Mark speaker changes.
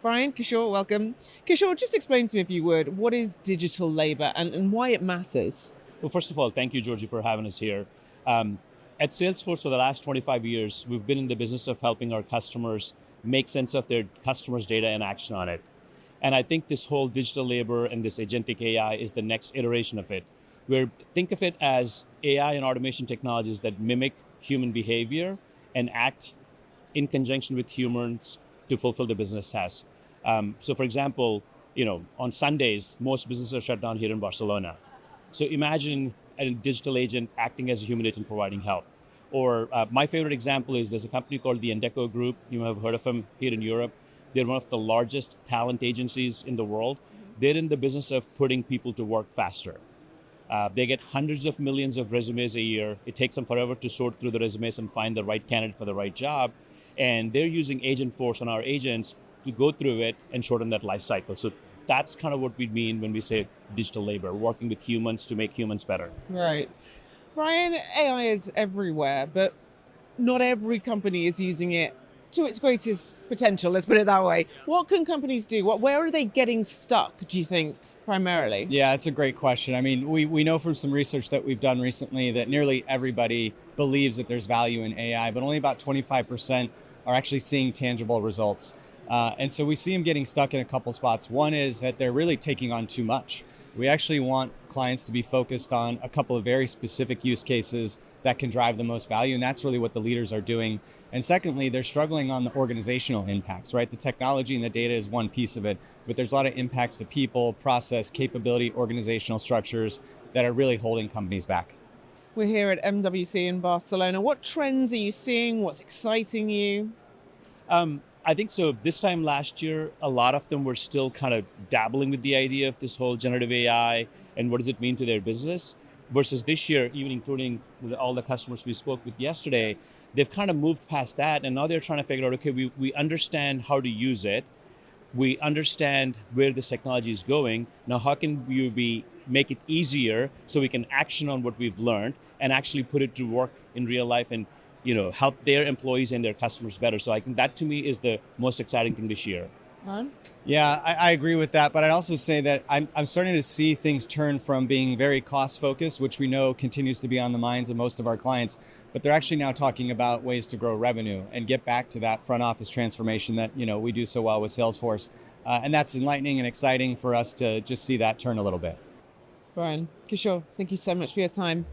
Speaker 1: Bryan, Kishore, welcome. Kishore, just explain to me, if you would, what is digital labor and why it matters?
Speaker 2: Well, first of all, thank you, Georgie, for having us here. Um, at Salesforce, for the last 25 years, we've been in the business of helping our customers make sense of their customers' data and action on it. And I think this whole digital labor and this agentic AI is the next iteration of it. Where think of it as AI and automation technologies that mimic human behavior and act in conjunction with humans to fulfill the business tasks. So, for example, on Sundays, most businesses are shut down here in Barcelona. So imagine a digital agent acting as a human agent providing help. Or my favorite example is there's a company called the Endeco Group. You may have heard of them here in Europe. They're one of the largest talent agencies in the world. They're in the business of putting people to work faster. They get hundreds of millions of resumes a year. It takes them forever to sort through the resumes and find the right candidate for the right job. And they're using Agentforce and our agents to go through it and shorten that life cycle. So that's kind of what we mean when we say digital labor, working with humans to make humans better.
Speaker 1: Right. Bryan, AI is everywhere, but not every company is using it to its greatest potential, let's put it that way. What can companies do? Where are they getting stuck, do you think, primarily?
Speaker 3: Yeah, it's a great question. I mean, we know from some research that we've done recently that nearly everybody believes that there's value in AI, but only about 25% are actually seeing tangible results. And so we see them getting stuck in a couple spots. One is that they're really taking on too much. We actually want clients to be focused on a couple of very specific use cases that can drive the most value. And that's really what the leaders are doing. And secondly, they're struggling on the organizational impacts, right? The technology and the data is one piece of it, but there's a lot of impacts to people, process, capability, organizational structures that are really holding companies back.
Speaker 1: We're here at MWC in Barcelona. What trends are you seeing? What's exciting you?
Speaker 2: I think so. This time last year, a lot of them were still kind of dabbling with the idea of this whole generative AI and what does it mean to their business. Versus this year, even including all the customers we spoke with yesterday, they've kind of moved past that. And now they're trying to figure out, okay, we understand how to use it. We understand where this technology is going. Now, how can we make it easier so we can action on what we've learned and actually put it to work in real life and help their employees and their customers better. So I think that to me is the most exciting thing this year.
Speaker 1: Ron?
Speaker 3: Yeah, I agree with that. But I'd also say that I'm starting to see things turn from being very cost focused, which we know continues to be on the minds of most of our clients, but they're actually now talking about ways to grow revenue and get back to that front office transformation that we do so well with Salesforce. And that's enlightening and exciting for us to just see that turn a little bit.
Speaker 1: Bryan, Kishore, thank you so much for your time.